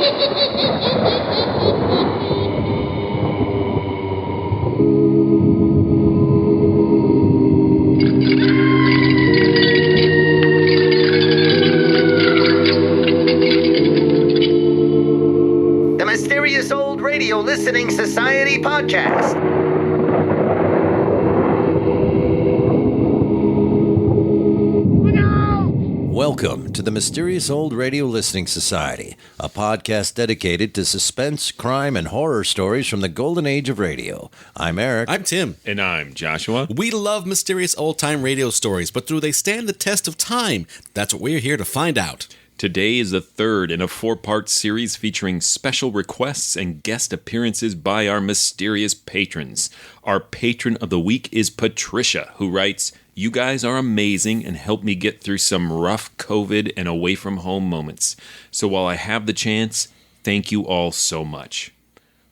The Mysterious Old Radio Listening Society Podcast. Welcome to the Mysterious Old Radio Listening Society, a podcast dedicated to suspense, crime, and horror stories from the golden age of radio. I'm Eric. I'm Tim. And I'm Joshua. We love mysterious old-time radio stories, but do they stand the test of time? That's what we're here to find out. Today is the third in a 4-part series featuring special requests and guest appearances by our mysterious patrons. Our patron of the week is Patricia, who writes, "You guys are amazing and help me get through some rough COVID and away from home moments. So while I have the chance, thank you all so much.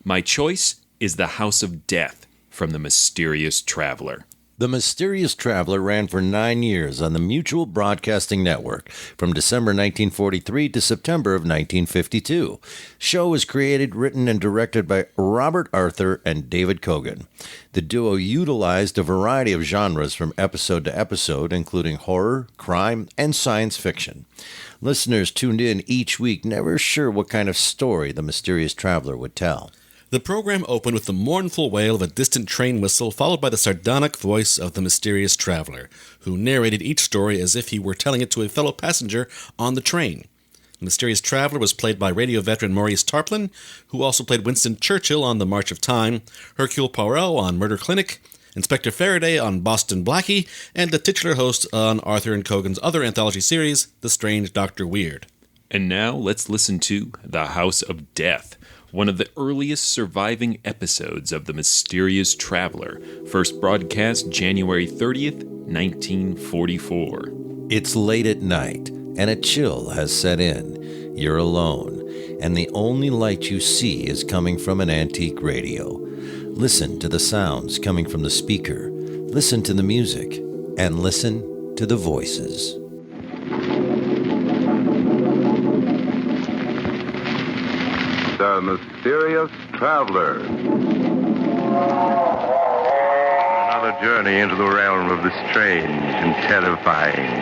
My choice is The House of Death from The Mysterious Traveler." The Mysterious Traveler ran for 9 years on the Mutual Broadcasting Network from December 1943 to September of 1952. Show was created, written, and directed by Robert Arthur and David Kogan. The duo utilized a variety of genres from episode to episode, including horror, crime, and science fiction. Listeners tuned in each week, never sure what kind of story the Mysterious Traveler would tell. The program opened with the mournful wail of a distant train whistle, followed by the sardonic voice of the mysterious traveler, who narrated each story as if he were telling it to a fellow passenger on the train. The mysterious traveler was played by radio veteran Maurice Tarplin, who also played Winston Churchill on The March of Time, Hercule Poirot on Murder Clinic, Inspector Faraday on Boston Blackie, and the titular host on Arthur and Kogan's other anthology series, The Strange Dr. Weird. And now let's listen to The House of Death, one of the earliest surviving episodes of The Mysterious Traveler, first broadcast January 30th, 1944. It's late at night, and a chill has set in. You're alone, and the only light you see is coming from an antique radio. Listen to the sounds coming from the speaker, listen to the music, and listen to the voices. The Mysterious Traveler. Another journey into the realm of the strange and terrifying.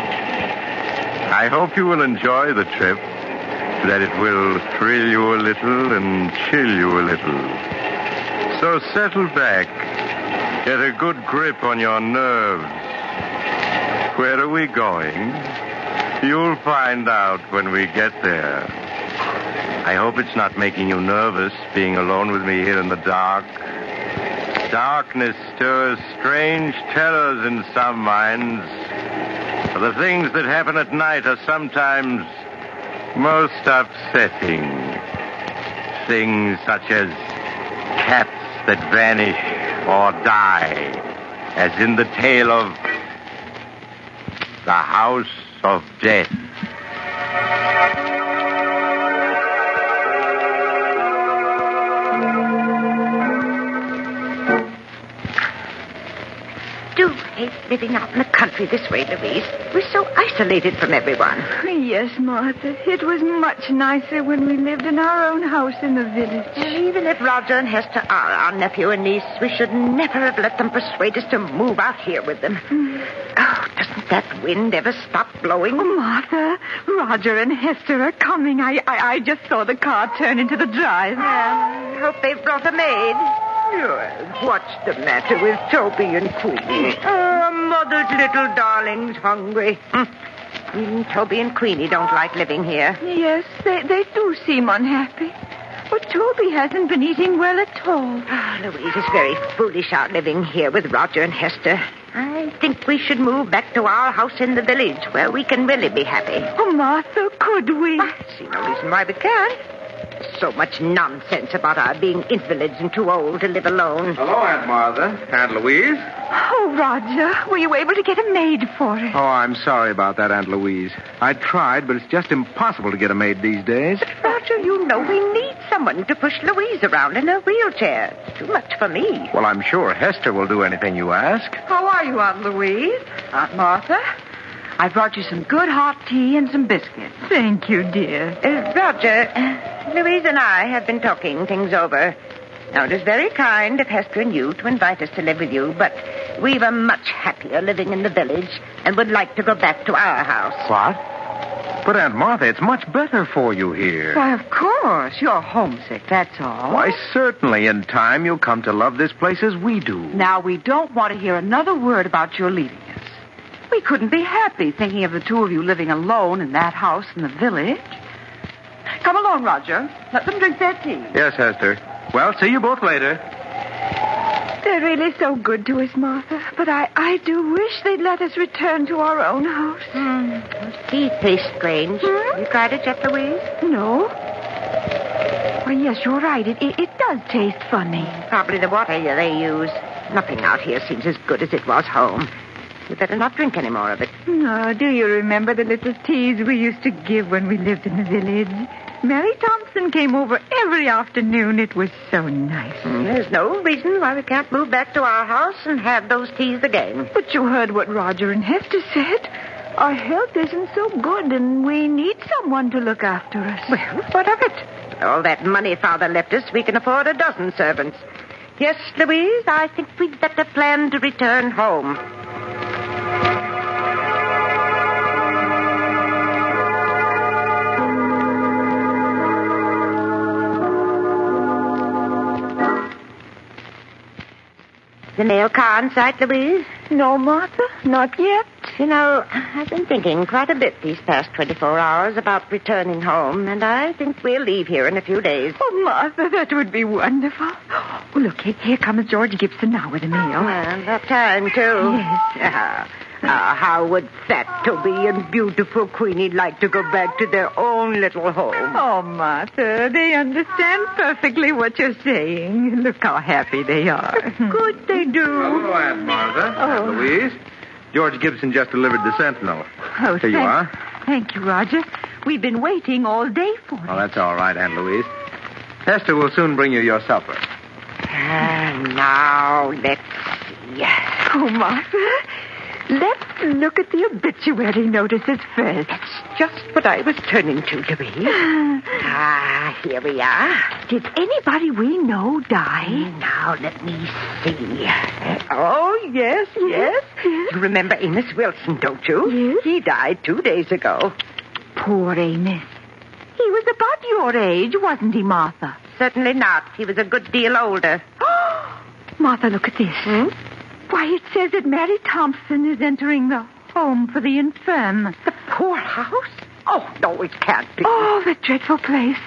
I hope you will enjoy the trip, that it will thrill you a little and chill you a little. So settle back, get a good grip on your nerves. Where are we going? You'll find out when we get there. I hope it's not making you nervous, being alone with me here in the dark. Darkness stirs strange terrors in some minds. For the things that happen at night are sometimes most upsetting. Things such as cats that vanish or die, as in the tale of The House of Death. Living out in the country this way, Louise. We're so isolated from everyone. Yes, Martha. It was much nicer when we lived in our own house in the village. And even if Roger and Hester are our nephew and niece, we should never have let them persuade us to move out here with them. Oh, doesn't that wind ever stop blowing? Oh, Martha, Roger and Hester are coming. I just saw the car turn into the drive. I hope they've brought a maid. Yes, what's the matter with Toby and Queenie? Oh, mother's little darling's hungry. Even Toby and Queenie don't like living here. Yes, they do seem unhappy. But Toby hasn't been eating well at all. Louise is very foolish out living here with Roger and Hester. I think we should move back to our house in the village where we can really be happy. Oh, Martha, could we? I see no reason why we can't. So much nonsense about our being invalids and too old to live alone. Hello, Aunt Martha. Aunt Louise. Oh, Roger, were you able to get a maid for us? Oh, I'm sorry about that, Aunt Louise. I tried, but it's just impossible to get a maid these days. But, Roger, you know we need someone to push Louise around in her wheelchair. It's too much for me. Well, I'm sure Hester will do anything you ask. How are you, Aunt Louise? Aunt Martha? I brought you some good hot tea and some biscuits. Thank you, dear. Roger... Louise and I have been talking things over. Now, it is very kind of Hester and you to invite us to live with you, but we were much happier living in the village and would like to go back to our house. What? But, Aunt Martha, it's much better for you here. Why, of course. You're homesick, that's all. Why, certainly in time you'll come to love this place as we do. Now, we don't want to hear another word about your leaving us. We couldn't be happy thinking of the two of you living alone in that house in the village. Come along, Roger. Let them drink their tea. Yes, Hester. Well, see you both later. They're really so good to us, Martha. But I do wish they'd let us return to our own house. Tea tastes strange. You tried it yet, Louise? No. Well, yes, you're right. It does taste funny. Probably the water they use. Nothing out here seems as good as it was home. You better not drink any more of it. Oh, do you remember the little teas we used to give when we lived in the village? Mary Thompson came over every afternoon. It was so nice. There's no reason why we can't move back to our house and have those teas again. But you heard what Roger and Hester said. Our health isn't so good, and we need someone to look after us. Well, what of it? With all that money Father left us, we can afford a dozen servants. Yes, Louise, I think we'd better plan to return home. The mail car in sight, Louise? No, Martha, not yet. You know, I've been thinking quite a bit these past 24 hours about returning home, and I think we'll leave here in a few days. Oh, Martha, that would be wonderful. Oh, look, here comes George Gibson now with the mail. And that time, too. Yes. How would fat Toby and beautiful Queenie like to go back to their own little home? Oh, Martha, they understand perfectly what you're saying. Look how happy they are. Good they do. Hello, Aunt Martha. Aunt Louise. George Gibson just delivered the Sentinel. Oh, Here you are. Thank you, Roger. We've been waiting all day for it. Oh, that's all right, Aunt Louise. Hester will soon bring you your supper. Now, let's see. Oh, Martha, let's look at the obituary notices first. That's just what I was turning to, Louise. Here we are. Did anybody we know die? Now, let me see. Oh, yes. You remember Amos Wilson, don't you? Yes. He died 2 days ago. Poor Amos. He was about your age, wasn't he, Martha? Certainly not. He was a good deal older. Martha, look at this. Why, it says that Mary Thompson is entering the home for the infirm. The poorhouse? Oh, no, it can't be. Oh, the dreadful place.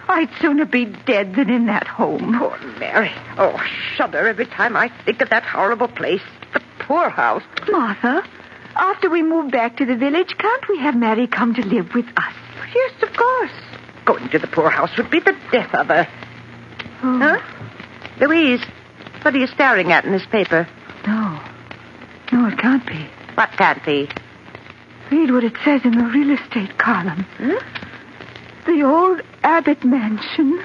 I'd sooner be dead than in that home. Poor Mary. Oh, I shudder every time I think of that horrible place. The poorhouse. Martha, after we move back to the village, can't we have Mary come to live with us? Yes, of course. Going to the poorhouse would be the death of her. Oh. Huh? Louise, what are you staring at in this paper? No, it can't be. What can't be? Read what it says in the real estate column. The old Abbott mansion,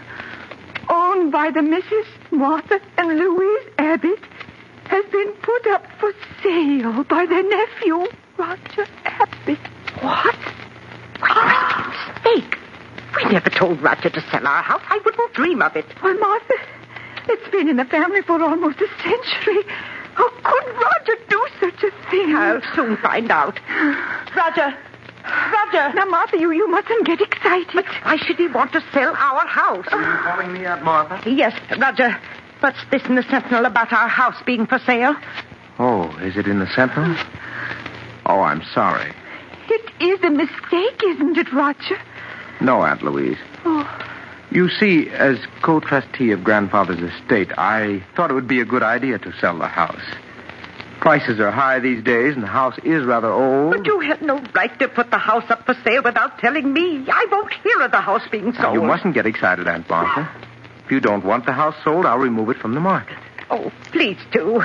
owned by the Mrs. Martha and Louise Abbott, has been put up for sale by their nephew, Roger Abbott. What? Why, must be a mistake. We never told Roger to sell our house. I wouldn't dream of it. Well, Martha, it's been in the family for almost a century. How could Roger do such a thing? I'll soon find out. Roger! Now, Martha, you mustn't get excited. But why should he want to sell our house? Are you calling me, Aunt Martha? Yes, Roger. What's this in the Sentinel about our house being for sale? Oh, is it in the Sentinel? Oh, I'm sorry. It is a mistake, isn't it, Roger? No, Aunt Louise. Oh. You see, as co-trustee of Grandfather's estate, I thought it would be a good idea to sell the house. Prices are high these days, and the house is rather old. But you had no right to put the house up for sale without telling me. I won't hear of the house being sold. Now, you mustn't get excited, Aunt Martha. If you don't want the house sold, I'll remove it from the market. Oh, please do.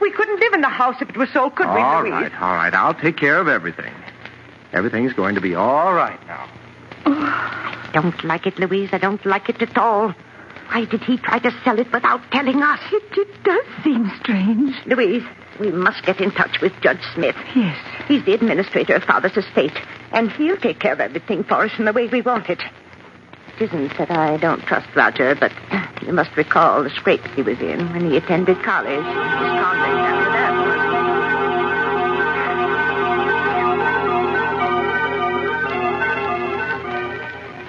We couldn't live in the house if it was sold, could we, All Louise? right. I'll take care of everything. Everything's going to be all right now. I don't like it, Louise. I don't like it at all. Why did he try to sell it without telling us? It does seem strange. Louise, we must get in touch with Judge Smith. Yes. He's the administrator of Father's estate, and he'll take care of everything for us in the way we want it. isn't that I don't trust Roger, but you must recall the scrapes he was in when he attended college. His conduct after that was...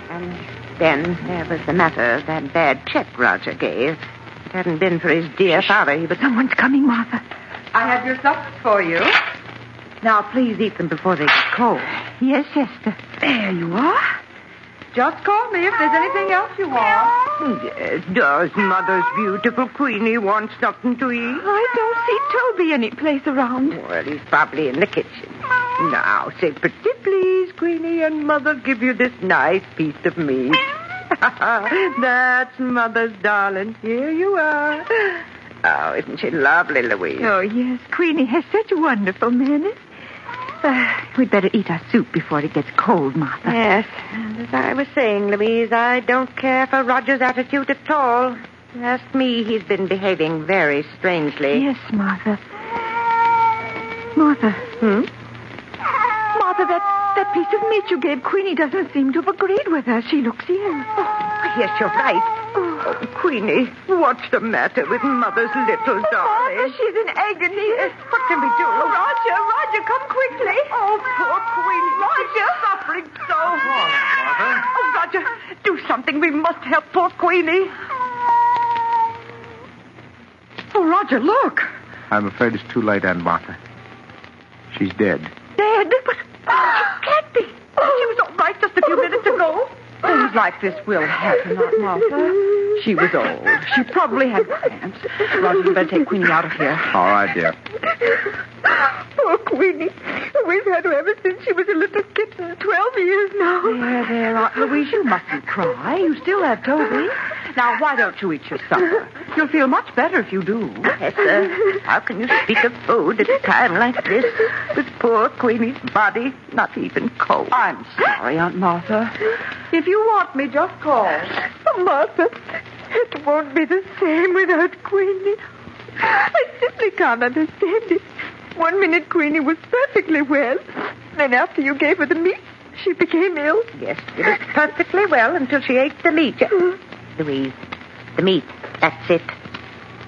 And then there was the matter of that bad check Roger gave. If it hadn't been for his dear father, he would... Someone's coming, Martha. I have your suppers for you. Now, please eat them before they get cold. Yes, Hester. There you are. Just call me if there's anything else you want. Yes, does Mother's beautiful Queenie want something to eat? I don't see Toby any place around. Well, he's probably in the kitchen. Now, say pretty please, Queenie, and Mother give you this nice piece of meat. That's Mother's darling. Here you are. Oh, isn't she lovely, Louise? Oh, yes. Queenie has such wonderful manners. We'd better eat our soup before it gets cold, Martha. Yes. And as I was saying, Louise, I don't care for Roger's attitude at all. Ask me, he's been behaving very strangely. Yes, Martha. Martha. Martha, that piece of meat you gave Queenie doesn't seem to have agreed with her. She looks ill. Oh, yes, you're right. Oh, Queenie, what's the matter with Mother's little darling? Martha, she's in agony. What can we do? Roger, come quickly. Oh, poor Queenie. Roger. She's suffering so hard. Martha? Oh, Roger, do something. We must help poor Queenie. Oh, Roger, look. I'm afraid it's too late, Aunt Martha. She's dead. Dead? But she can't be. She was all right just a few minutes ago. Things like this will happen, Aunt Martha. She was old. She probably had cramps. Roger, you better take Queenie out of here. All right, dear. Poor Queenie. We've had her ever since she was a little kitten. 12 years now. There, Aunt Louise, you mustn't cry. You still have Toby. Now, why don't you eat your supper? You'll feel much better if you do. Hester, how can you speak of food at a time like this? With poor Queenie's body not even cold. I'm sorry, Aunt Martha. If you want me, just call. Oh, Martha, it won't be the same without Queenie. I simply can't understand it. 1 minute Queenie was perfectly well. Then after you gave her the meat, she became ill. Yes, she was perfectly well until she ate the meat. Louise, the meat, that's it.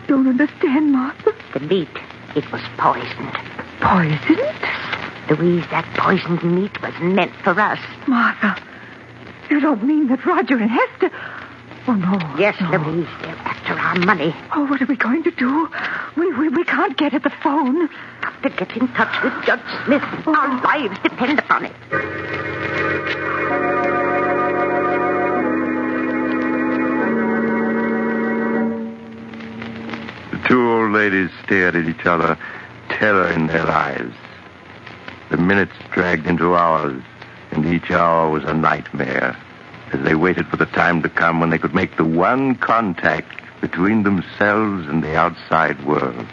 Don't understand, Martha. The meat, it was poisoned. Poisoned? Louise, that poisoned meat was meant for us. Martha, you don't mean that Roger and Hester... Oh, no. Yes, no. Louise, they're after our money. Oh, what are we going to do? We can't get at the phone. Got to get in touch with Judge Smith. Our lives depend upon it. The two old ladies stared at each other, terror in their eyes. The minutes dragged into hours, and each hour was a nightmare, as they waited for the time to come when they could make the one contact between themselves and the outside world.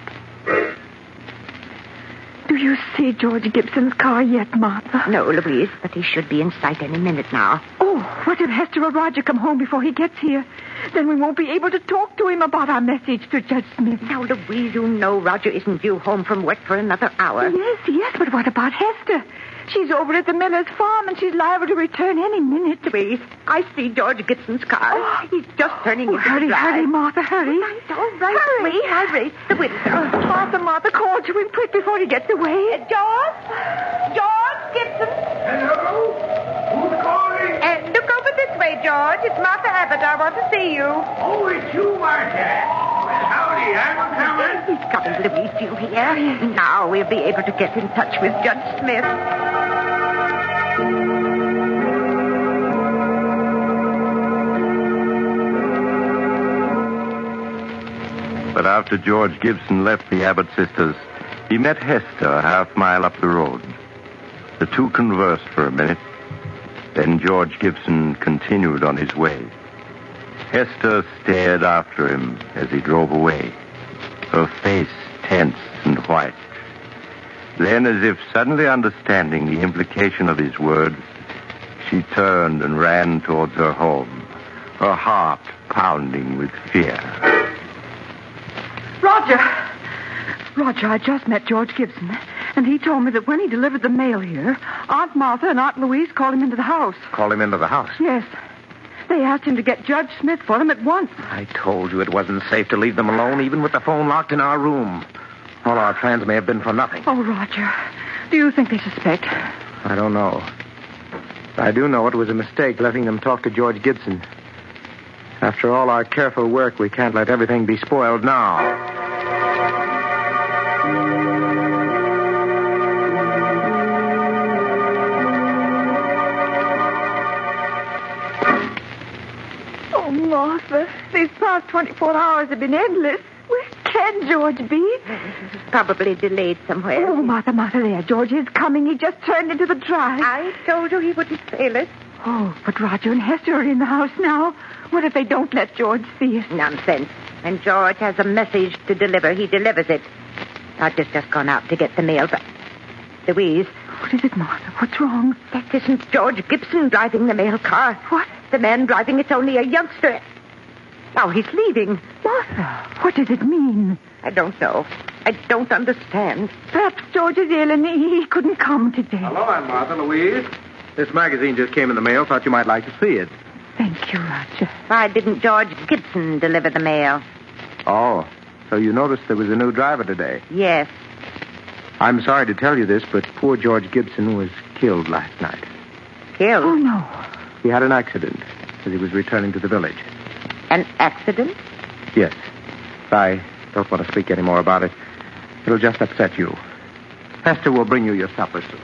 Do you see George Gibson's car yet, Martha? No, Louise, but he should be in sight any minute now. Oh, what if Hester or Roger come home before he gets here? Then we won't be able to talk to him about our message to Judge Smith. Now, Louise, you know Roger isn't due home from work for another hour. Yes, but what about Hester? She's over at the miller's farm, and she's liable to return any minute. Louise, I see George Gibson's car. Oh. He's just turning into the Hurry, drive. Martha, hurry. All right, Louise, I raised the window. Martha, call to him quick before he gets away. George Gibson. Hello? Who's calling? Look over this way, George. It's Martha Abbott. I want to see you. Oh, it's you, Martha. Well, howdy, I'm coming. He's coming, Louise. Do you hear? Now we'll be able to get in touch with Judge Smith. But after George Gibson left the Abbott sisters, he met Hester a half-mile up the road. The two conversed for a minute. Then George Gibson continued on his way. Hester stared after him as he drove away, her face tense and white. Then, as if suddenly understanding the implication of his words, she turned and ran towards her home, her heart pounding with fear. Roger, I just met George Gibson, and he told me that when he delivered the mail here, Aunt Martha and Aunt Louise called him into the house. Call him into the house. Yes. They asked him to get Judge Smith for them at once. I told you it wasn't safe to leave them alone, even with the phone locked in our room. All our plans may have been for nothing. Oh, Roger, do you think they suspect? I don't know. I do know it was a mistake letting them talk to George Gibson. After all our careful work, we can't let everything be spoiled now. Oh, Martha, these past 24 hours have been endless. Where can George be? Probably delayed somewhere. Oh, Martha, there. George is coming. He just turned into the drive. I told you he wouldn't fail us. Oh, but Roger and Hester are in the house now. What if they don't let George see us? Nonsense. When George has a message to deliver, he delivers it. Roger's just gone out to get the mail, but... Louise. What is it, Martha? What's wrong? That isn't George Gibson driving the mail car. What? The man driving it's only a youngster. Now he's leaving. Martha, what does it mean? I don't know. I don't understand. Perhaps George is ill and he couldn't come today. Hello, Aunt Martha, Louise. This magazine just came in the mail. Thought you might like to see it. Thank you, Roger. Why didn't George Gibson deliver the mail? Oh, so you noticed there was a new driver today. Yes. I'm sorry to tell you this, but poor George Gibson was killed last night. Killed? Oh, no. He had an accident as he was returning to the village. An accident? Yes. I don't want to speak any more about it. It'll just upset you. Hester will bring you your supper soon.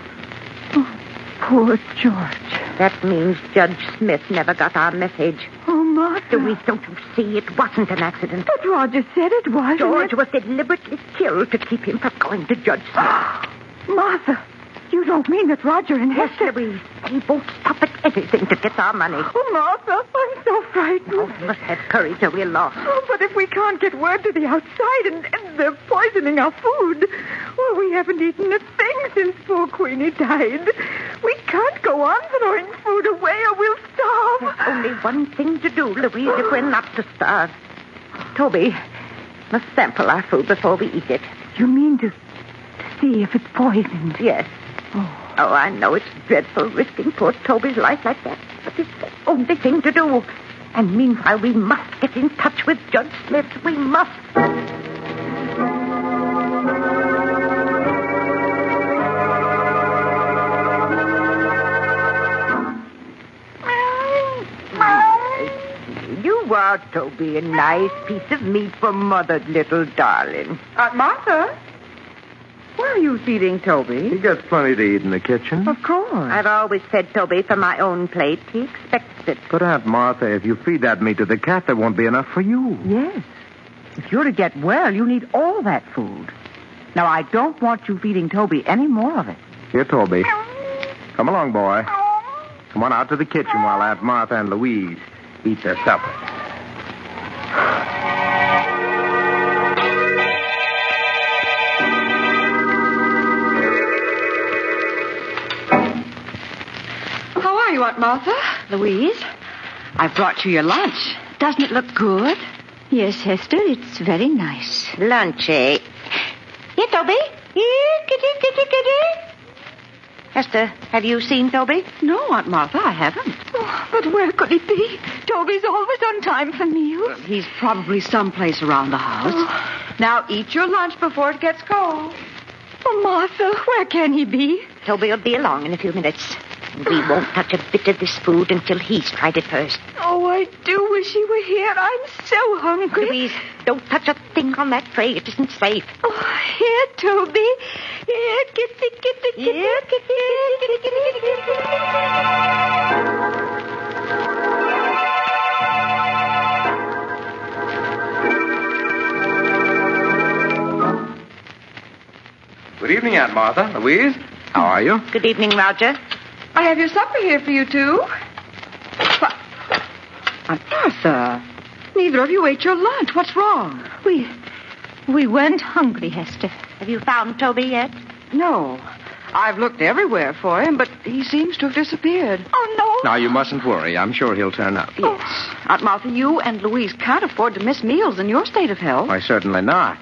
Oh, poor George. That means Judge Smith never got our message. Oh, Martha. Louise, don't you see? It wasn't an accident. But Roger said it was. George was deliberately killed to keep him from going to Judge Smith. Martha, you don't mean that Roger and Yes, Hester... Louise. They won't stop at anything to get our money. Oh, Martha, I'm so frightened. Oh, we must have courage or we're lost. Oh, but if we can't get word to the outside and they're poisoning our food, well, we haven't eaten a thing since poor Queenie died. We can't go on throwing food away or we'll starve. There's only one thing to do, Louise, if we're not to starve. Toby must sample our food before we eat it. You mean to see if it's poisoned? Yes. Oh, I know it's dreadful risking poor Toby's life like that, but it's the only thing to do. And meanwhile, we must get in touch with Judge Smith. We must. You are, Toby, a nice piece of meat for Mother, little darling. Martha? Where are you feeding Toby? He gets plenty to eat in the kitchen. Of course. I've always fed Toby from my own plate. He expects it. But, Aunt Martha, if you feed that meat to the cat, there won't be enough for you. Yes. If you're to get well, you need all that food. Now, I don't want you feeding Toby any more of it. Here, Toby. Come along, boy. Come on out to the kitchen while Aunt Martha and Louise eat their supper. How are you, Aunt Martha? Louise? I brought you your lunch. Doesn't it look good? Yes, Hester, it's very nice. Lunch, eh? Here, Toby. Here, kitty. Hester, have you seen Toby? No, Aunt Martha, I haven't. Oh, but where could he be? Toby's always on time for meals. He's probably someplace around the house. Now, eat your lunch before it gets cold. Oh, Martha, where can he be? Toby will be along in a few minutes. We won't touch a bit of this food until he's tried it first. Oh, I do wish he were here. I'm so hungry. Louise, don't touch a thing on that tray. It isn't safe. Oh, here, Toby. Here, kitty. Here, Good evening, Aunt Martha. Louise, how are you? Good evening, Roger. I have your supper here for you, too. But, Aunt Martha, neither of you ate your lunch. What's wrong? We weren't hungry, Hester. Have you found Toby yet? No. I've looked everywhere for him, but he seems to have disappeared. Oh, no. Now, you mustn't worry. I'm sure he'll turn up. Yes. Aunt Martha, you and Louise can't afford to miss meals in your state of health. Why, certainly not.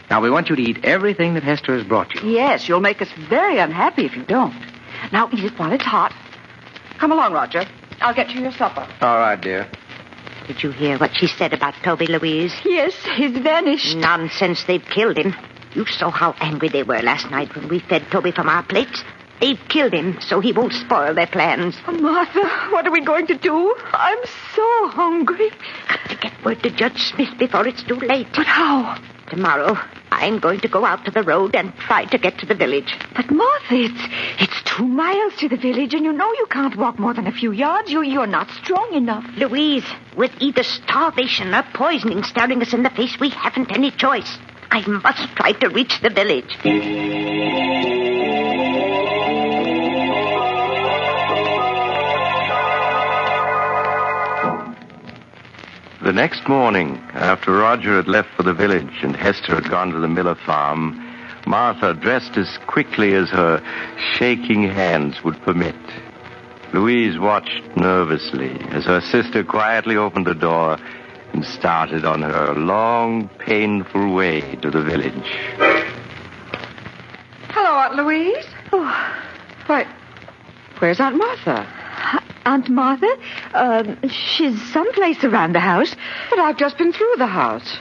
Now, we want you to eat everything that Hester has brought you. Yes, you'll make us very unhappy if you don't. Now eat it while it's hot. Come along, Roger. I'll get you your supper. All right, dear. Did you hear what she said about Toby, Louise? Yes, he's vanished. Nonsense. They've killed him. You saw how angry they were last night when we fed Toby from our plates. They've killed him so he won't spoil their plans. Oh, Martha, what are we going to do? I'm so hungry. Got to get word to Judge Smith before it's too late. But how? Tomorrow, I'm going to go out to the road and try to get to the village. But, Martha, it's 2 miles to the village, and you know you can't walk more than a few yards. You're not strong enough. Louise, with either starvation or poisoning staring us in the face, we haven't any choice. I must try to reach the village. The next morning, after Roger had left for the village and Hester had gone to the Miller farm, Martha dressed as quickly as her shaking hands would permit. Louise watched nervously as her sister quietly opened the door and started on her long, painful way to the village. Hello, Aunt Louise. Oh, Why, where's Aunt Martha? Aunt Martha? She's someplace around the house. But I've just been through the house.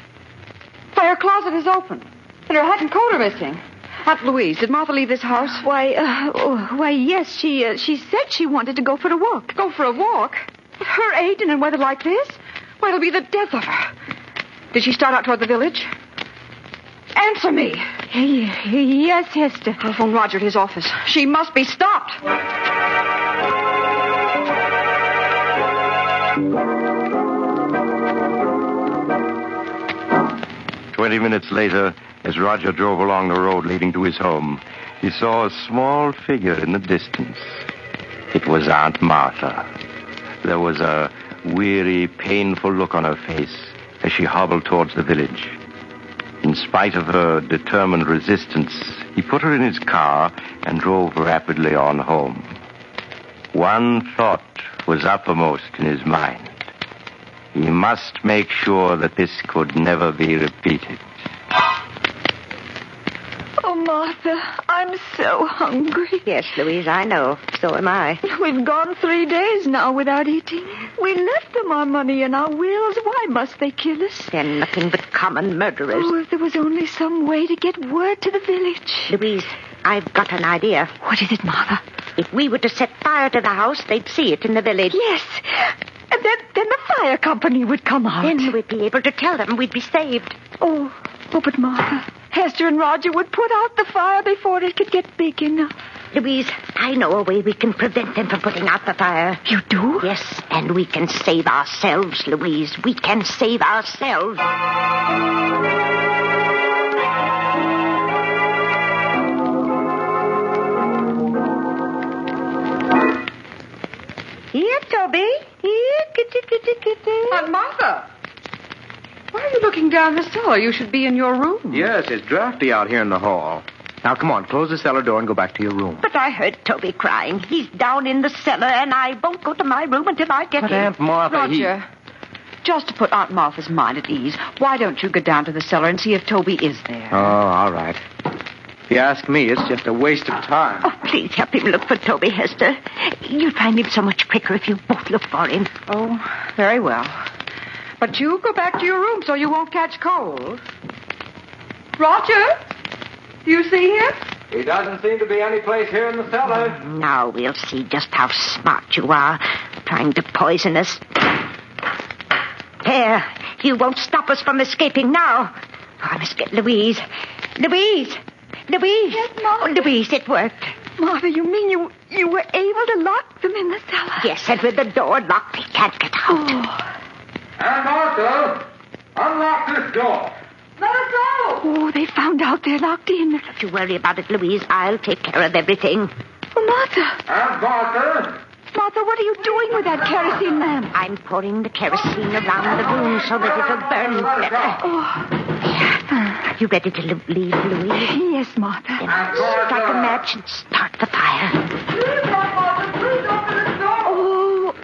Why, her closet is open, and her hat and coat are missing. Aunt Louise, did Martha leave this house? Why, yes, she said she wanted to go for a walk. Go for a walk? At her age and in weather like this? Why, it'll be the death of her. Did she start out toward the village? Answer me. Yes, Hester. I'll phone Roger at his office. She must be stopped. 20 minutes later, as Roger drove along the road leading to his home, he saw a small figure in the distance. It was Aunt Martha. There was a weary, painful look on her face as she hobbled towards the village. In spite of her determined resistance, he put her in his car and drove rapidly on home. One thought was uppermost in his mind. He must make sure that this could never be repeated. Oh, Martha, I'm so hungry. Yes, Louise, I know. So am I. We've gone 3 days now without eating. We left them our money and our wills. Why must they kill us? They're nothing but common murderers. Oh, if there was only some way to get word to the village. Louise, I've got an idea. What is it, Martha? If we were to set fire to the house, they'd see it in the village. Yes. And then the fire company would come out. Then we'd be able to tell them we'd be saved. Oh, but Martha, Hester and Roger would put out the fire before it could get big enough. Louise, I know a way we can prevent them from putting out the fire. You do? Yes, and we can save ourselves, Louise. We can save ourselves. Here, Toby. Here, kitty. Aunt Martha! Why are you looking down the cellar? You should be in your room. Yes, it's drafty out here in the hall. Now, come on, close the cellar door and go back to your room. But I heard Toby crying. He's down in the cellar, and I won't go to my room until I get But him. Aunt Martha, Roger, just to put Aunt Martha's mind at ease, why don't you go down to the cellar and see if Toby is there? Oh, all right. If you ask me, it's just a waste of time. Oh, please help him look for Toby, Hester. You'll find him so much quicker if you both look for him. Oh, very well. But you go back to your room so you won't catch cold. Roger? Do you see him? He doesn't seem to be any place here in the cellar. Now we'll see just how smart you are, trying to poison us. There, you won't stop us from escaping now. Oh, I must get Louise. Louise! Yes, Martha. Oh, Louise, it worked. Martha, you mean you were able to lock them in the cellar? Yes, and with the door locked, they can't get out. Oh. Aunt Martha, unlock this door. Let us go! Oh, they found out they're locked in. Don't you worry about it, Louise. I'll take care of everything. Oh, Martha. Aunt Martha. Martha, what are you doing with that kerosene lamp? I'm pouring the kerosene around the room so that it'll burn better. Oh, Are you ready to leave, Louise? yes, Martha. Then strike a match and start the fire. Please, Aunt Martha, please open this door.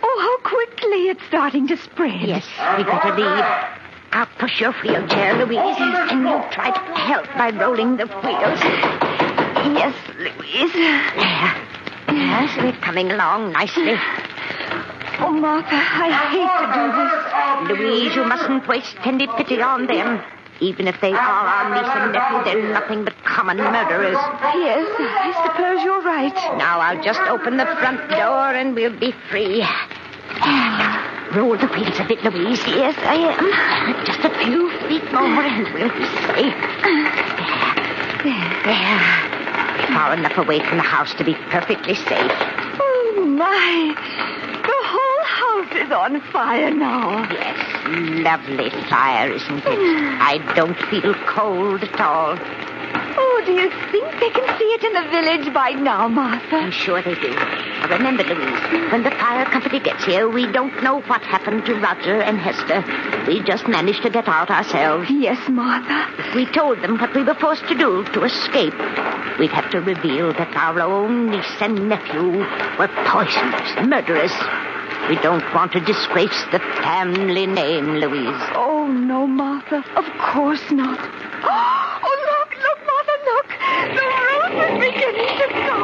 Oh, how quickly it's starting to spread. Yes, we'd better leave. I'll push your wheelchair, Louise, and you'll try to help by rolling the wheels. Yes, Louise. There. Yes, we're coming along nicely. Oh, Martha, I hate to do this. Louise, you mustn't waste any pity on them. Even if they are our niece and nephew, they're nothing but common murderers. Yes, I suppose you're right. Now I'll just open the front door and we'll be free. Roll the wheels a bit, Louise. Yes, I am. Just a few feet more and we'll be safe. There. Far enough away from the house to be perfectly safe. Oh, my. The whole house is on fire now. Yes, lovely fire, isn't it? I don't feel cold at all. Oh, do you think they can see it in the village by now, Martha? I'm sure they do. Now remember, Louise, when the fire company gets here, we don't know what happened to Roger and Hester. We just managed to get out ourselves. Yes, Martha. If we told them what we were forced to do to escape, we'd have to reveal that our own niece and nephew were poisoners, murderers. We don't want to disgrace the family name, Louise. Oh, no, Martha. Of course not. Oh, look, Martha, look. The roof is beginning to go.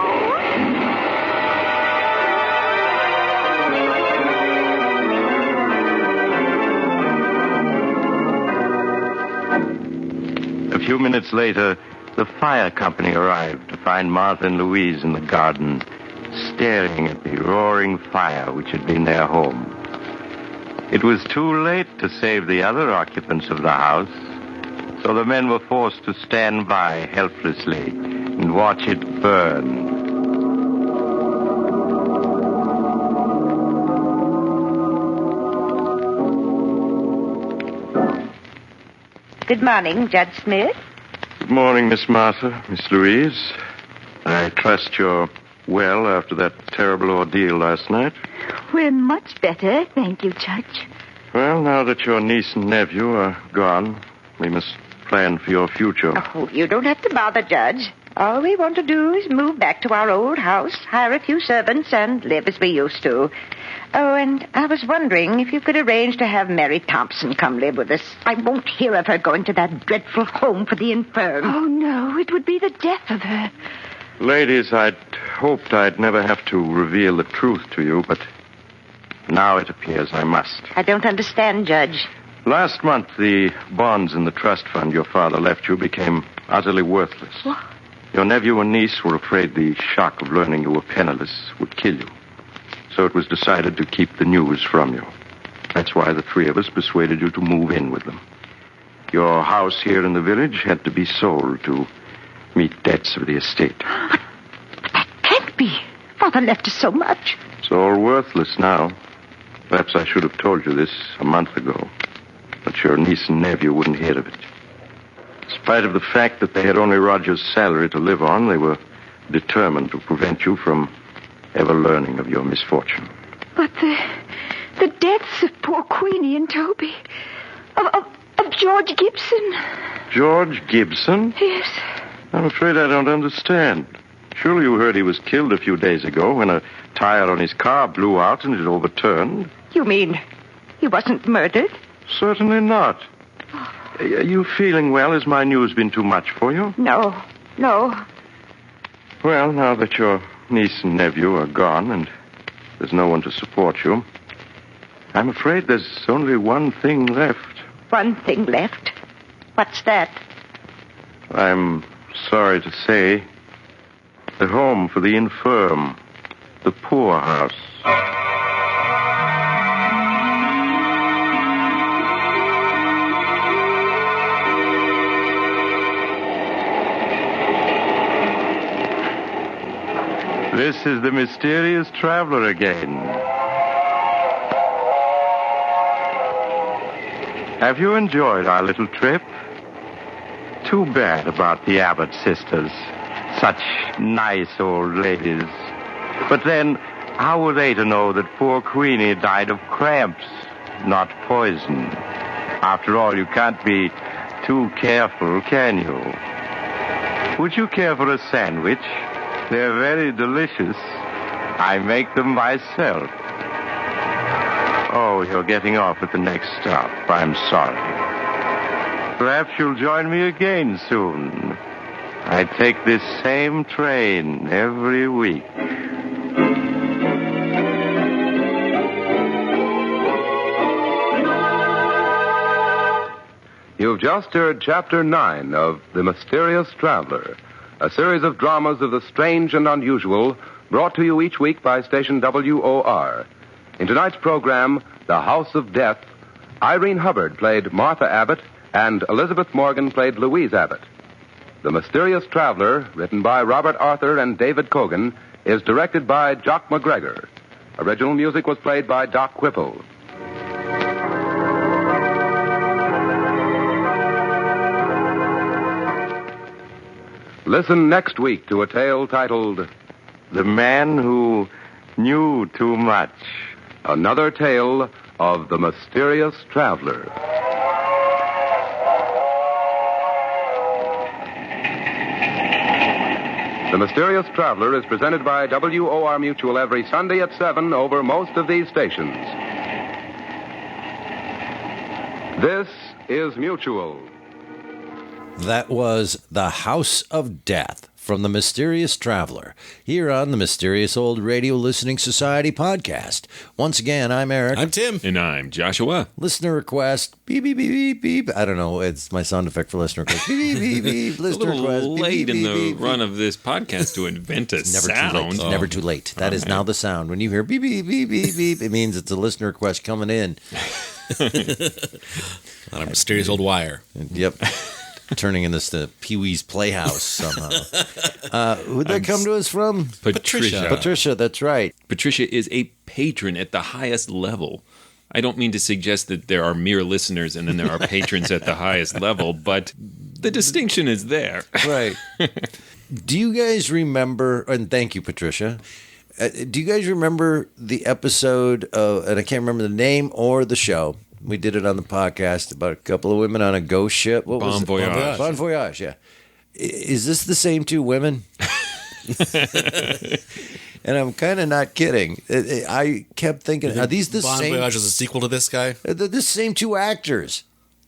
A few minutes later, the fire company arrived to find Martha and Louise in the garden, staring at the roaring fire which had been their home. It was too late to save the other occupants of the house, so the men were forced to stand by helplessly and watch it burn. Good morning, Judge Smith. Good morning, Miss Martha, Miss Louise. I trust you're well after that terrible ordeal last night. We're much better, thank you, Judge. Well, now that your niece and nephew are gone, we must plan for your future. Oh, you don't have to bother, Judge. All we want to do is move back to our old house, hire a few servants, and live as we used to. Oh, and I was wondering if you could arrange to have Mary Thompson come live with us. I won't hear of her going to that dreadful home for the infirm. Oh, no, it would be the death of her. Ladies, I'd hoped I'd never have to reveal the truth to you, but now it appears I must. I don't understand, Judge. Last month, the bonds in the trust fund your father left you became utterly worthless. What? Your nephew and niece were afraid the shock of learning you were penniless would kill you. So it was decided to keep the news from you. That's why the three of us persuaded you to move in with them. Your house here in the village had to be sold to meet debts of the estate. But that can't be. Father left us so much. It's all worthless now. Perhaps I should have told you this a month ago. But your niece and nephew wouldn't hear of it. In spite of the fact that they had only Roger's salary to live on, they were determined to prevent you from ever learning of your misfortune. But the deaths of poor Queenie and Toby, of George Gibson. George Gibson? Yes. I'm afraid I don't understand. Surely you heard he was killed a few days ago when a tire on his car blew out and it overturned. You mean he wasn't murdered? Certainly not. Are you feeling well? Has my news been too much for you? No. Well, now that your niece and nephew are gone and there's no one to support you, I'm afraid there's only one thing left. One thing left? What's that? I'm sorry to say, the home for the infirm, the poorhouse. This is the mysterious traveler again. Have you enjoyed our little trip? Too bad about the Abbott sisters. Such nice old ladies. But then, how were they to know that poor Queenie died of cramps, not poison? After all, you can't be too careful, can you? Would you care for a sandwich? They're very delicious. I make them myself. Oh, you're getting off at the next stop. I'm sorry. Perhaps you'll join me again soon. I take this same train every week. You've just heard Chapter 9 of The Mysterious Traveler, a series of dramas of the strange and unusual brought to you each week by station WOR. In tonight's program, The House of Death, Irene Hubbard played Martha Abbott and Elizabeth Morgan played Louise Abbott. The Mysterious Traveler, written by Robert Arthur and David Cogan, is directed by Jock McGregor. Original music was played by Doc Whipple. Listen next week to a tale titled The Man Who Knew Too Much. Another Tale of the Mysterious Traveler. The Mysterious Traveler is presented by WOR Mutual every Sunday at 7 over most of these stations. This is Mutual. That was The House of Death from The Mysterious Traveler, here on the Mysterious Old Radio Listening Society podcast. Once again, I'm Eric. I'm Tim. And I'm Joshua. Listener request, beep, beep, beep, beep, beep. I don't know, it's my sound effect for listener request. Beep, beep, beep, beep. Listener A little request. Beep, late beep, in the beep, beep, run beep. of this podcast to invent a Never sound. too late. Never too late. That is now the sound. When you hear beep, beep, beep, beep, beep, it means it's a listener request coming in. On a mysterious old wire. Yep. Turning in this to Pee-wee's Playhouse somehow. Who'd that come to us from? Patricia. Patricia, that's right. Patricia is a patron at the highest level. I don't mean to suggest that there are mere listeners and then there are patrons at the highest level, but the distinction is there. Right. Do you guys remember, and thank you, Patricia, do you guys remember the episode of, and I can't remember the name or the show, we did it on the podcast about a couple of women on a ghost ship. What was Bon it? Voyage. Bon Voyage, yeah. Is this the same two women? And I'm kind of not kidding. I kept thinking, are these the Bon same? Voyage is a sequel to this guy? They're the same two actors.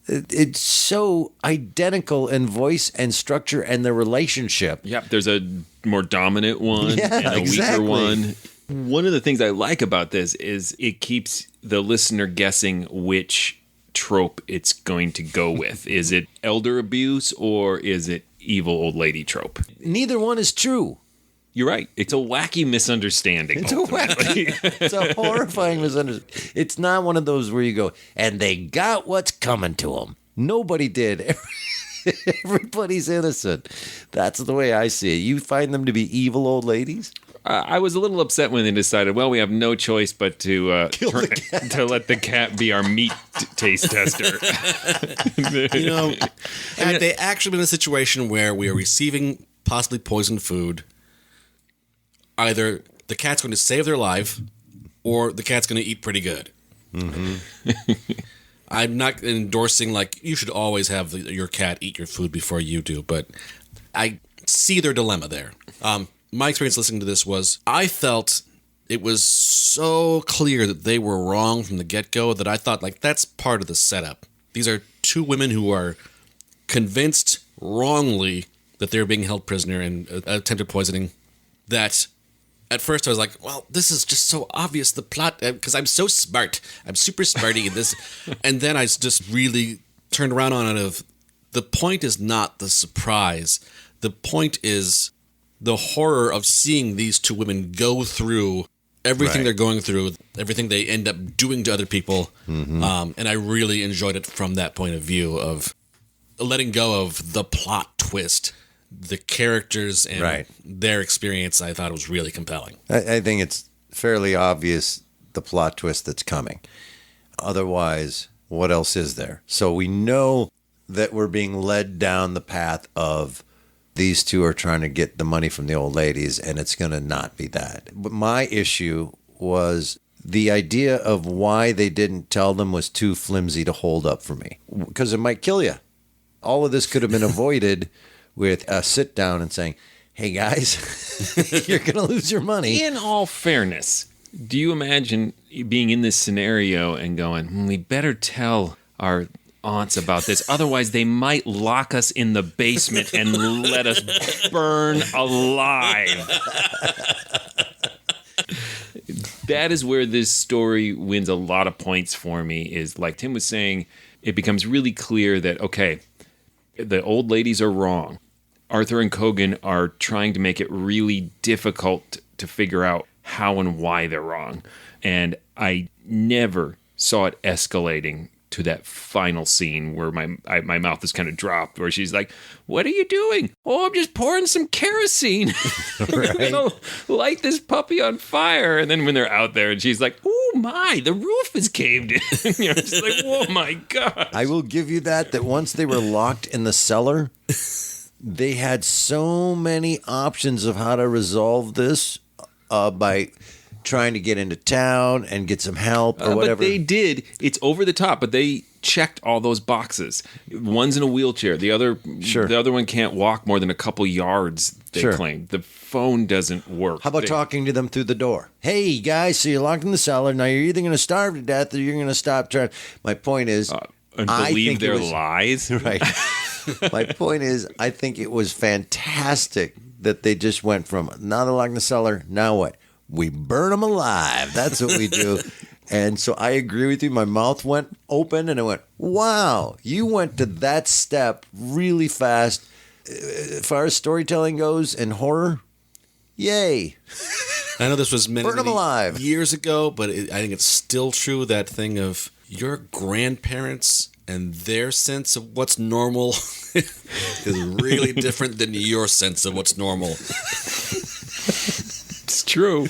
It's so identical in voice and structure and the relationship. Yep, there's a more dominant one and a exactly. weaker one. One of the things I like about this is it keeps the listener guessing which trope it's going to go with. Is it elder abuse or is it evil old lady trope? Neither one is true. You're right. It's a wacky misunderstanding. It's it's a horrifying misunderstanding. It's not one of those where you go, and they got what's coming to them. Nobody did. Everybody's innocent. That's the way I see it. You find them to be evil old ladies? I was a little upset when they decided, well, we have no choice but to let the cat be our meat taste tester. You know, had they actually been in a situation where we are receiving possibly poisoned food, either the cat's going to save their life or the cat's going to eat pretty good. Mm-hmm. I'm not endorsing, like, you should always have your cat eat your food before you do, but I see their dilemma there. My experience listening to this was I felt it was so clear that they were wrong from the get-go that I thought, like, that's part of the setup. These are two women who are convinced wrongly that they're being held prisoner in attempted poisoning. That at first I was like, well, this is just so obvious, the plot, because I'm so smart. I'm super smarty in this. And then I just really turned around on it of the point is not the surprise. The point is the horror of seeing these two women go through everything they're going through, everything they end up doing to other people. Mm-hmm. And I really enjoyed it from that point of view of letting go of the plot twist, the characters and their experience. I thought it was really compelling. I think it's fairly obvious the plot twist that's coming. Otherwise, what else is there? So we know that we're being led down the path of these two are trying to get the money from the old ladies, and it's going to not be that. But my issue was the idea of why they didn't tell them was too flimsy to hold up for me, because it might kill you. All of this could have been avoided with a sit down and saying, hey, guys, you're going to lose your money. In all fairness, do you imagine being in this scenario and going, we better tell our aunts about this, otherwise they might lock us in the basement and let us burn alive? that is where this story wins a lot of points for me, is like Tim was saying, it becomes really clear that, okay, the old ladies are wrong. Arthur and Kogan are trying to make it really difficult to figure out how and why they're wrong. And I never saw it escalating to that final scene where my mouth is kind of dropped, where she's like, "What are you doing?" "Oh, I'm just pouring some kerosene. We're gonna light this puppy on fire." And then when they're out there and she's like, "Oh my, the roof is caved in." Just like, "Oh my God." I will give you that once they were locked in the cellar, they had so many options of how to resolve this by trying to get into town and get some help or whatever. But they did. It's over the top, but they checked all those boxes. One's in a wheelchair. The other one can't walk more than a couple yards, they claim. The phone doesn't work. How about talking to them through the door? "Hey, guys, so you're locked in the cellar. Now you're either going to starve to death or you're going to stop trying." My point is... and believe their lies? Right. My point is, I think it was fantastic that they just went from, now they're locked in the cellar, now what? We burn them alive. That's what we do. And so I agree with you. My mouth went open and I went, wow, you went to that step really fast. As far as storytelling goes and horror, yay. I know this was many, burn them alive. Years ago, but I think it's still true, that thing of your grandparents and their sense of what's normal is really different than your sense of what's normal. It's true.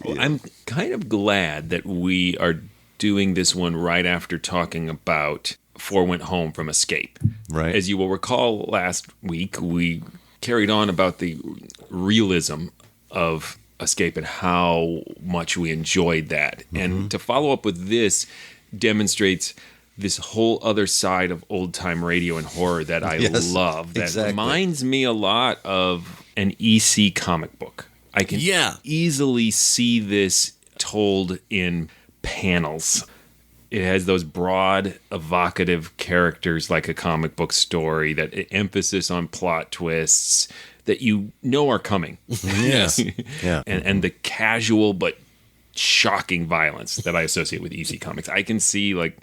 Well, I'm kind of glad that we are doing this one right after talking about Four Went Home from Escape. Right. As you will recall, last week we carried on about the realism of Escape and how much we enjoyed that. Mm-hmm. And to follow up with this demonstrates this whole other side of old-time radio and horror that I love. That reminds me a lot of an EC comic book. I can easily see this told in panels. It has those broad, evocative characters like a comic book story, that emphasis on plot twists that you know are coming. Yes. Yeah. And the casual but shocking violence that I associate with EC Comics. I can see like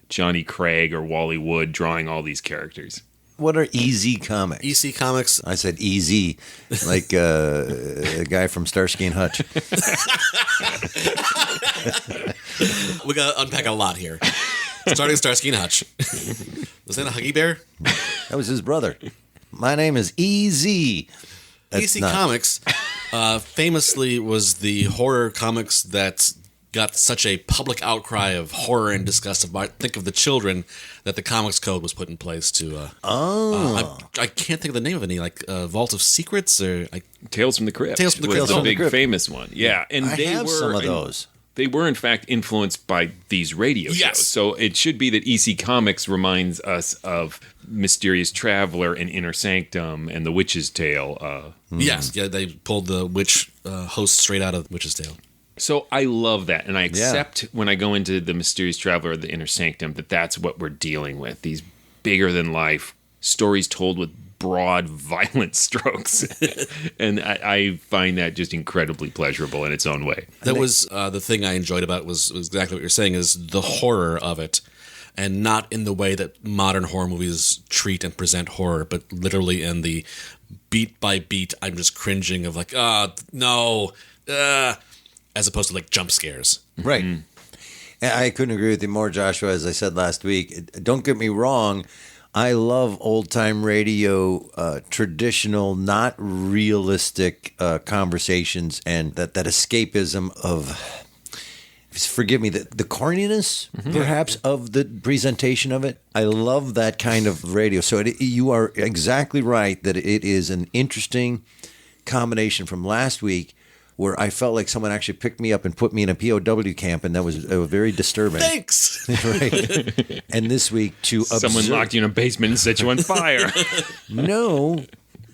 Johnny Craig or Wally Wood drawing all these characters. What are Easy Comics? EC Comics. I said easy, like a guy from Starsky and Hutch. We got to unpack a lot here. Starting with Starsky and Hutch. Was that a Huggy Bear? That was his brother. My name is Easy. EC Comics famously was the horror comics that got such a public outcry of horror and disgust about, think of the children, that the Comics Code was put in place to... I can't think of the name of any, like Vault of Secrets or... Tales from the Crypt. Tales from the Crypt. Was the big famous one. Yeah. And I have some of those. They were, in fact, influenced by these radio shows. So it should be that EC Comics reminds us of Mysterious Traveler and Inner Sanctum and The Witch's Tale. Yes, they pulled the witch host straight out of Witch's Tale. So I love that, and I accept when I go into The Mysterious Traveler or The Inner Sanctum that that's what we're dealing with. These bigger-than-life stories told with broad, violent strokes. And I find that just incredibly pleasurable in its own way. That was the thing I enjoyed about it was exactly what you're saying, is the horror of it, and not in the way that modern horror movies treat and present horror, but literally in the beat by beat, I'm just cringing of like, no, as opposed to like jump scares. Right. Mm-hmm. I couldn't agree with you more, Joshua, as I said last week. Don't get me wrong. I love old-time radio, traditional, not realistic conversations, and that escapism of, forgive me, the corniness, perhaps, of the presentation of it. I love that kind of radio. So you are exactly right that it is an interesting combination from last week, where I felt like someone actually picked me up and put me in a POW camp, and that was very disturbing. Thanks! Right. And this week, someone locked you in a basement and set you on fire. No.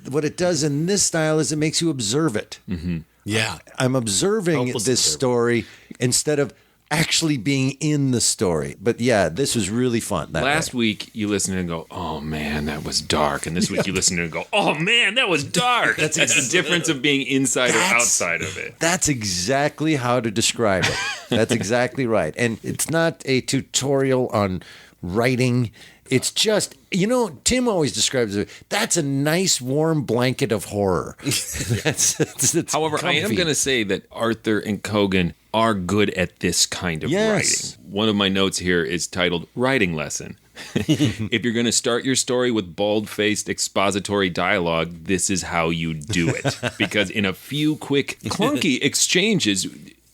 What it does in this style is it makes you observe it. Mm-hmm. Yeah. I'm observing this story instead of actually being in the story. But yeah, this was really fun. Last week, you listen and go, oh man, that was dark. And this week, you listen and go, oh man, that was dark. That's the difference of being inside or outside of it. That's exactly how to describe it. That's exactly right. And it's not a tutorial on writing. It's just, Tim always describes it, that's a nice warm blanket of horror. It's However, comfy. I am going to say that Arthur and Cogan are good at this kind of writing. One of my notes here is titled Writing Lesson. If you're going to start your story with bald-faced expository dialogue, this is how you do it. Because in a few quick, clunky exchanges,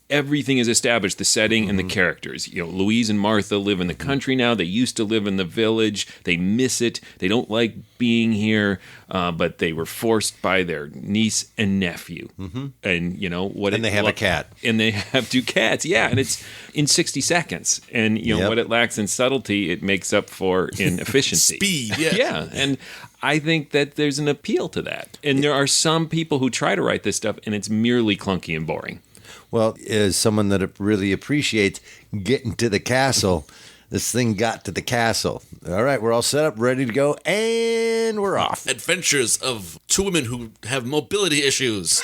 everything is established, the setting and the characters. Louise and Martha live in the country now. They used to live in the village. They miss it. They don't like being here, but they were forced by their niece and nephew. Mm-hmm. And And they have a cat. And they have 2 cats. Yeah, and it's in 60 seconds. And what it lacks in subtlety, it makes up for in efficiency. Speed, yeah. Yeah, and I think that there's an appeal to that. And there are some people who try to write this stuff, and it's merely clunky and boring. Well, as someone that really appreciates getting to the castle, this thing got to the castle. All right, we're all set up, ready to go, and we're off. Adventures of 2 women who have mobility issues.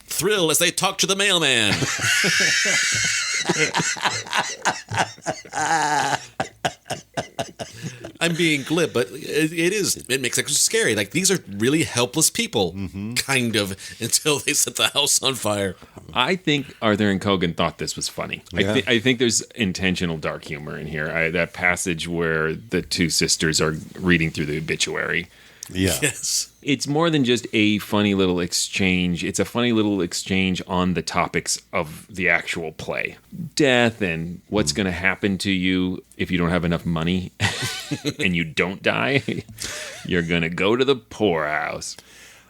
Thrill as they talk to the mailman. I'm being glib, but it makes it scary. Like, these are really helpless people, kind of, until they set the house on fire. I think Arthur and Cogan thought this was funny. Yeah. I think there's intentional dark humor in here. That passage where the 2 sisters are reading through the obituary. Yeah. Yes. It's more than just a funny little exchange. It's a funny little exchange on the topics of the actual play. Death and what's going to happen to you if you don't have enough money and you don't die. You're going to go to the poorhouse.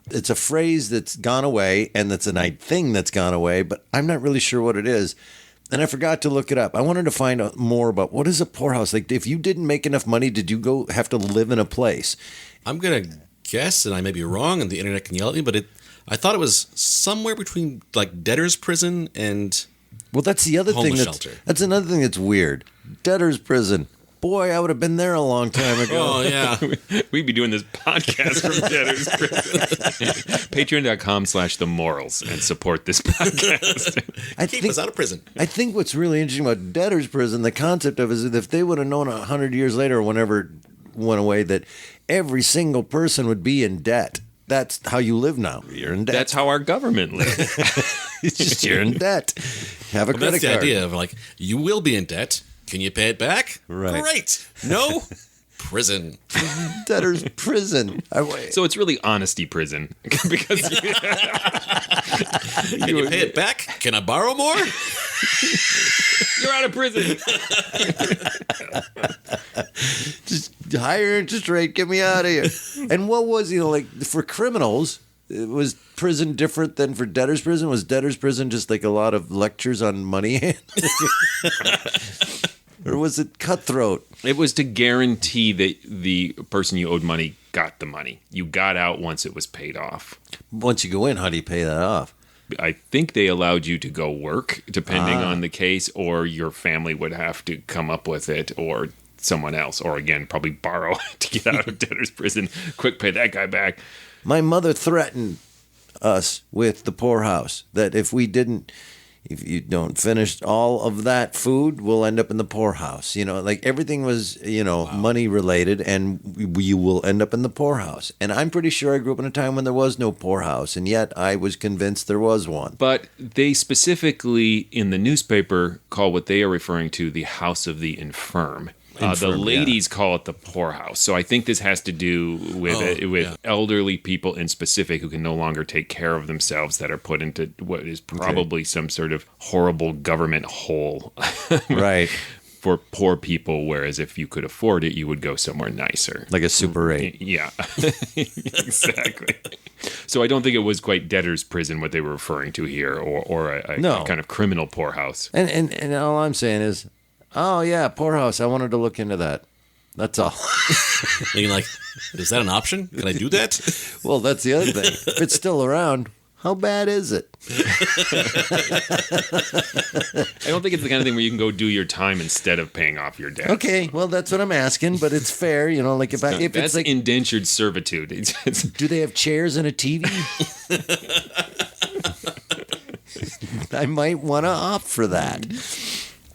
It's a phrase that's gone away, and that's a thing that's gone away, but I'm not really sure what it is. And I forgot to look it up. I wanted to find out more about what is a poorhouse. Like, if you didn't make enough money, did you have to live in a place? I'm going to guess, and I may be wrong, and the internet can yell at me, but I thought it was somewhere between, like, debtor's prison and well, that's the other thing. Shelter. That's another thing that's weird. Debtor's prison. Boy, I would have been there a long time ago. Oh, yeah. We'd be doing this podcast from debtor's prison. Patreon.com/themorals and support this podcast. Keep us out of prison. I think what's really interesting about debtor's prison, the concept of it is that if they would have known 100 years later, or whenever it went away, that every single person would be in debt. That's how you live now. You're in debt. That's how our government lives. It's just you're in debt. Have a credit That's the card. idea of, like, you will be in debt. Can you pay it back? Right. Great. No? Prison. Debtor's prison. So it's really honesty prison. Because Can you pay it back? Can I borrow more? you're out of prison. Just higher interest rate, get me out of here. And what was, like, for criminals, was prison different than for debtor's prison? Was debtor's prison just like a lot of lectures on money? Or was it cutthroat? It was to guarantee that the person you owed money got the money. You got out once it was paid off. Once you go in, how do you pay that off? I think they allowed you to go work, depending on the case, or your family would have to come up with it, or someone else, or again, probably borrow to get out of debtor's prison. Quick, pay that guy back. My mother threatened us with the poorhouse, that if you don't finish all of that food, we'll end up in the poorhouse. Like everything was, money related, and you will end up in the poorhouse. And I'm pretty sure I grew up in a time when there was no poorhouse, and yet I was convinced there was one. But they specifically, in the newspaper, call what they are referring to the house of the infirm. The ladies call it the poorhouse. So I think this has to do with elderly people in specific who can no longer take care of themselves, that are put into what is probably some sort of horrible government hole. Right. For poor people, whereas if you could afford it, you would go somewhere nicer. Like a Super 8. Yeah, exactly. So I don't think it was quite debtor's prison what they were referring to here, or a kind of criminal poorhouse. And all I'm saying is, oh, yeah, poorhouse. I wanted to look into that. That's all. You're like, is that an option? Can I do that? Well, that's the other thing. If it's still around, How bad is it? I don't think it's the kind of thing where you can go do your time instead of paying off your debt. Okay, well, that's what I'm asking, but it's fair. Like if That's it's like indentured servitude. do they have chairs and a TV? I might want to opt for that.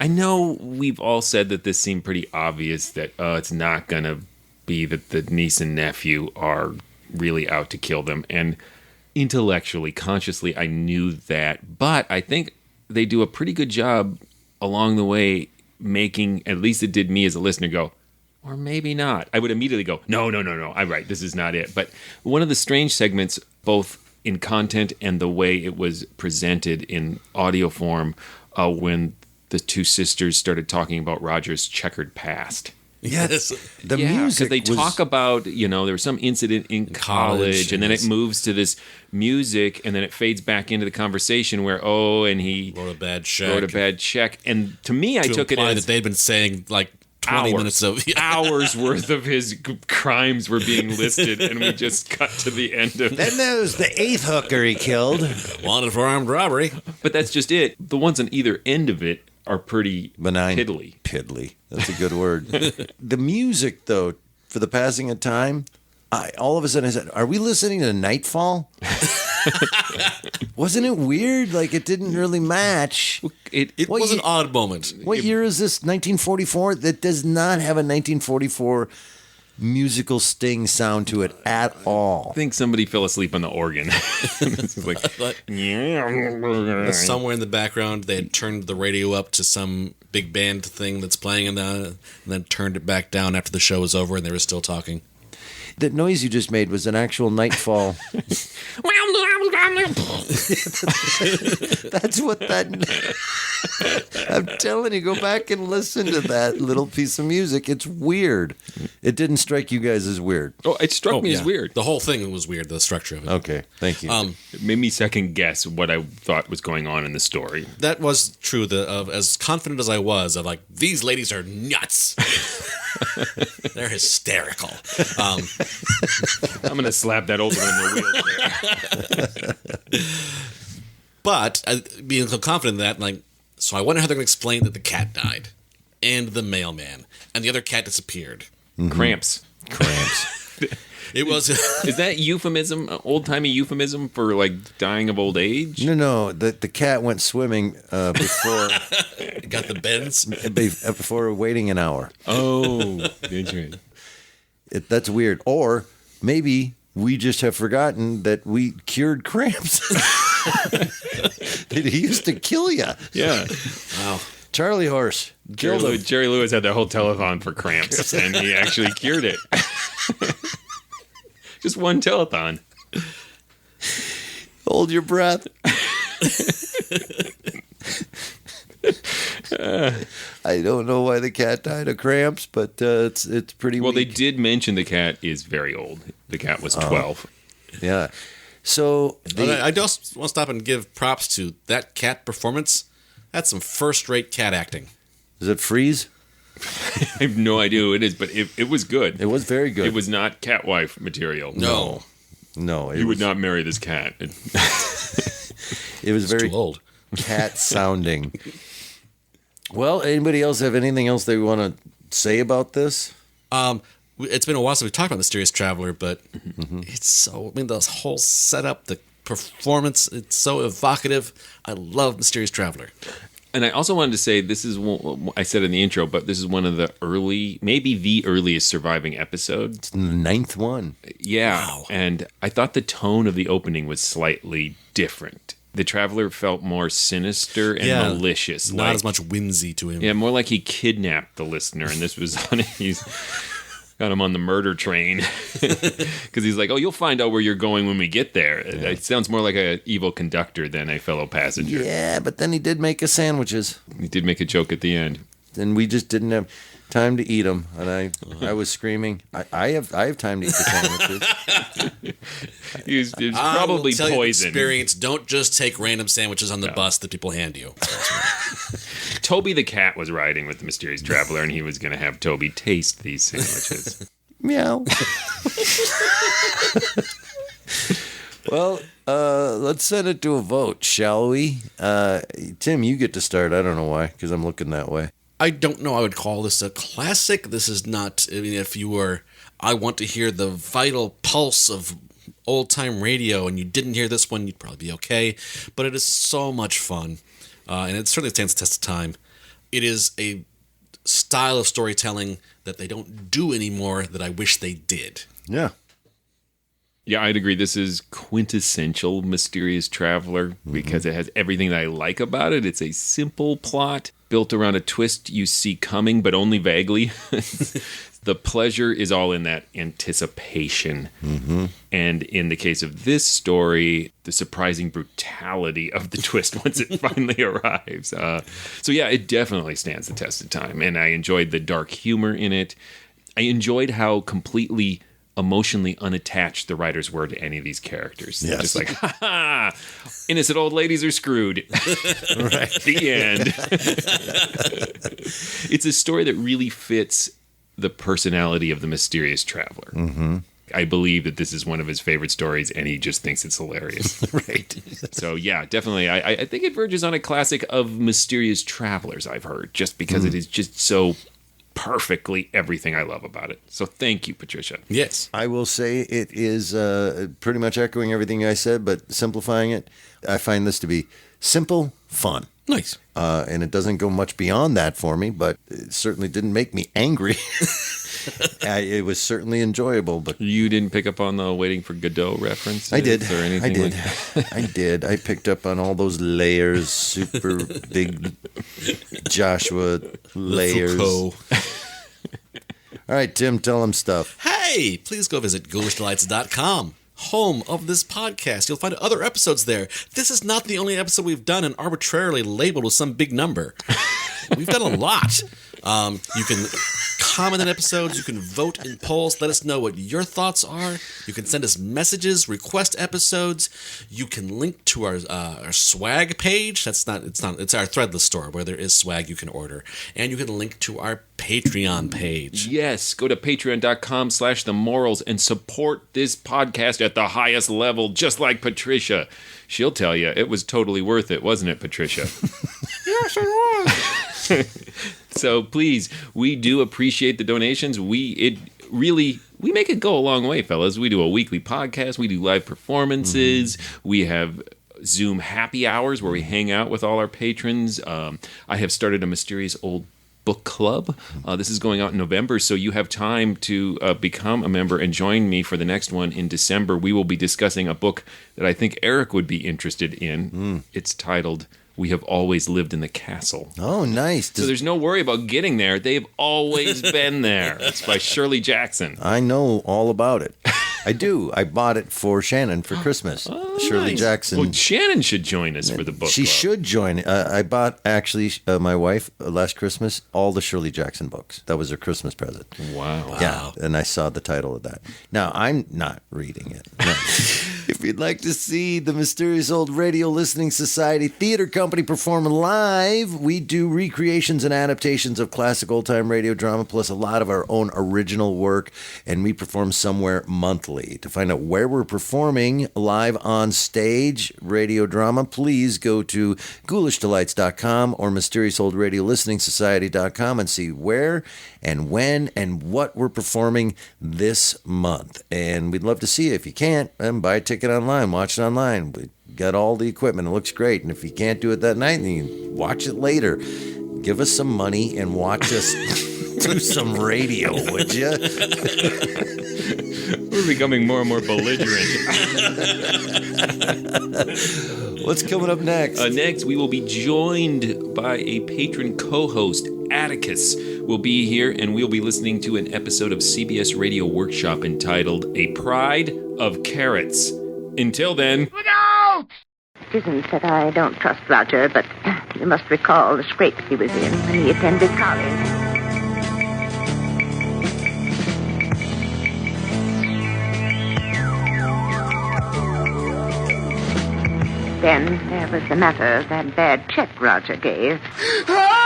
I know we've all said that this seemed pretty obvious that it's not going to be that the niece and nephew are really out to kill them. And intellectually, consciously, I knew that. But I think they do a pretty good job along the way making, at least it did me as a listener, go, or maybe not. I would immediately go, no, I'm right, this is not it. But one of the strange segments, both in content and the way it was presented in audio form, when the two sisters started talking about Roger's checkered past. Yes, the because music. they talk about, there was some incident in college, and then it moves to this music, and then it fades back into the conversation where and he wrote a bad check. And to me, I took it as that they'd been saying like 20 minutes of hours worth of his crimes were being listed, and we just cut to the end of. Then there was the 8th hooker he killed, wanted for armed robbery. But that's just it. The ones on either end of it are pretty benign, piddly. That's a good word. The music, though, for the passing of time, all of a sudden I said, "Are we listening to Nightfall?" Wasn't it weird? Like it didn't really match. It was an odd moment. What year is this? 1944. That does not have a 1944 musical sting sound to it at all. I think somebody fell asleep on the organ. It's like, somewhere in the background, they had turned the radio up to some big band thing that's playing, and then turned it back down after the show was over, and they were still talking. That noise you just made was an actual Nightfall. That's what that. I'm telling you, go back and listen to that little piece of music. It's weird. It didn't strike you guys as weird. Oh, it struck me as weird. The whole thing was weird. The structure of it. Okay, thank you. It made me second guess what I thought was going on in the story. That was true. As confident as I was, of like, these ladies are nuts. They're hysterical. I'm going to slap that old one in the wheelchair. But being so confident in that, so I wonder how they're going to explain that the cat died, and the mailman, and the other cat disappeared. Mm-hmm. Cramps. It was. Is that euphemism, old-timey euphemism for dying of old age? No. The cat went swimming before. Got the bends before waiting an hour. Oh, interesting. That's weird. Or maybe we just have forgotten that we cured cramps. He used to kill you. Yeah. Wow. Charlie Horse. Jerry Lewis had that whole telethon for cramps, and he actually cured it. Just one telethon. Hold your breath. I don't know why the cat died of cramps, but it's pretty well, weak. They did mention the cat is very old. The cat was 12. Yeah. So I just want to stop and give props to that cat performance. That's some first-rate cat acting. Is it Freeze? I have no idea who it is, but it was good. It was very good. It was not cat wife material. No. You would not marry this cat. It was very too old. cat sounding. Well, anybody else have anything else they want to say about this? It's been a while since we've talked about Mysterious Traveler, but it's so. The whole setup, the performance, it's so evocative. I love Mysterious Traveler. And I also wanted to say, this is I said in the intro, but this is one of the maybe the earliest surviving episode. It's the 9th one. Yeah. Wow. And I thought the tone of the opening was slightly different. The Traveler felt more sinister and malicious. Not as much whimsy to him. Yeah, more like he kidnapped the listener, and this was he's got him on the murder train. Because he's like, you'll find out where you're going when we get there. Yeah. It sounds more like an evil conductor than a fellow passenger. Yeah, but then he did make us sandwiches. He did make a joke at the end. And we just didn't have time to eat them. And I was screaming, I have time to eat the sandwiches. It's probably poison. Experience. Don't just take random sandwiches on the bus that people hand you. Toby the cat was riding with the Mysterious Traveler, and he was going to have Toby taste these sandwiches. Meow. Well, Let's send it to a vote, shall we? Tim, you get to start. I don't know why, because I'm looking that way. I don't know I would call this a classic. This is not, I mean, if you were, I want to hear the vital pulse of old-time radio and you didn't hear this one, you'd probably be okay. But it is so much fun, and it certainly stands the test of time. It is a style of storytelling that they don't do anymore that I wish they did. Yeah. Yeah, I'd agree. This is quintessential Mysterious Traveler because it has everything that I like about it. It's a simple plot built around a twist you see coming, but only vaguely. The pleasure is all in that anticipation. Mm-hmm. And in the case of this story, the surprising brutality of the twist once it finally arrives. So yeah, it definitely stands the test of time. And I enjoyed the dark humor in it. I enjoyed how completely emotionally unattached the writers were to any of these characters. They're just like, ha ha, innocent old ladies are screwed. Right. The end. It's a story that really fits the personality of the Mysterious Traveler. Mm-hmm. I believe that this is one of his favorite stories, and he just thinks it's hilarious. Right. So, yeah, definitely. I think it verges on a classic of Mysterious Travelers, I've heard, just because it is just so perfectly everything I love about it. So thank you, Patricia. Yes. I will say it is pretty much echoing everything I said, but simplifying it. I find this to be simple, fun. Nice. And it doesn't go much beyond that for me, but it certainly didn't make me angry. It was certainly enjoyable. But you didn't pick up on the Waiting for Godot reference? I did. Or anything I did. Like I did. I picked up on all those layers, super big Joshua layers. All right, Tim, tell him stuff. Hey, please go visit ghoulishdelights.com. Home of this podcast. You'll find other episodes there. This is not the only episode we've done and arbitrarily labeled with some big number. We've done a lot. You can comment on episodes. You can vote in polls. Let us know what your thoughts are. You can send us messages, request episodes. You can link to our swag page. It's our Threadless store where there is swag you can order. And you can link to our Patreon page. Yes, go to patreon.com/themorals and support this podcast at the highest level, just like Patricia. She'll tell you it was totally worth it, wasn't it, Patricia? Yes, it was. So please, we do appreciate the donations. We make it go a long way, fellas. We do a weekly podcast. We do live performances. Mm-hmm. We have Zoom happy hours where we hang out with all our patrons. I have started a Mysterious Old Book Club. This is going out in November, so you have time to become a member and join me for the next one in December. We will be discussing a book that I think Eric would be interested in. It's titled We Have Always Lived in the Castle. Oh, nice. So there's no worry about getting there. They've always been there. It's by Shirley Jackson. I know all about it. I do. I bought it for Shannon for Christmas. Shirley Nice. Jackson. Well, Shannon should join us for the book She club. should join. I bought, actually, my wife, last Christmas, all the Shirley Jackson books. That was her Christmas present. Wow. Yeah, and I saw the title of that. Now, I'm not reading it. No. If you'd like to see the Mysterious Old Radio Listening Society Theater Company perform live, we do recreations and adaptations of classic old-time radio drama, plus a lot of our own original work, and we perform somewhere monthly. To find out where we're performing live on stage radio drama, please go to ghoulishdelights.com or mysteriousOldRadioListeningSociety.com and see where and when and what we're performing this month. And we'd love to see you. If you can't, then buy a ticket online, watch it online. We got all the equipment. It looks great. And if you can't do it that night, then you can watch it later. Give us some money and watch us do some radio, would you? We're becoming more and more belligerent. What's coming up next? Next, we will be joined by a patron co-host, Atticus. Will be here, and we'll be listening to an episode of CBS Radio Workshop entitled A Pride of Carrots. Until then... Look out! It isn't that I don't trust Roger, but you must recall the scrapes he was in when he attended college. Then there was the matter of that bad check Roger gave. Ah!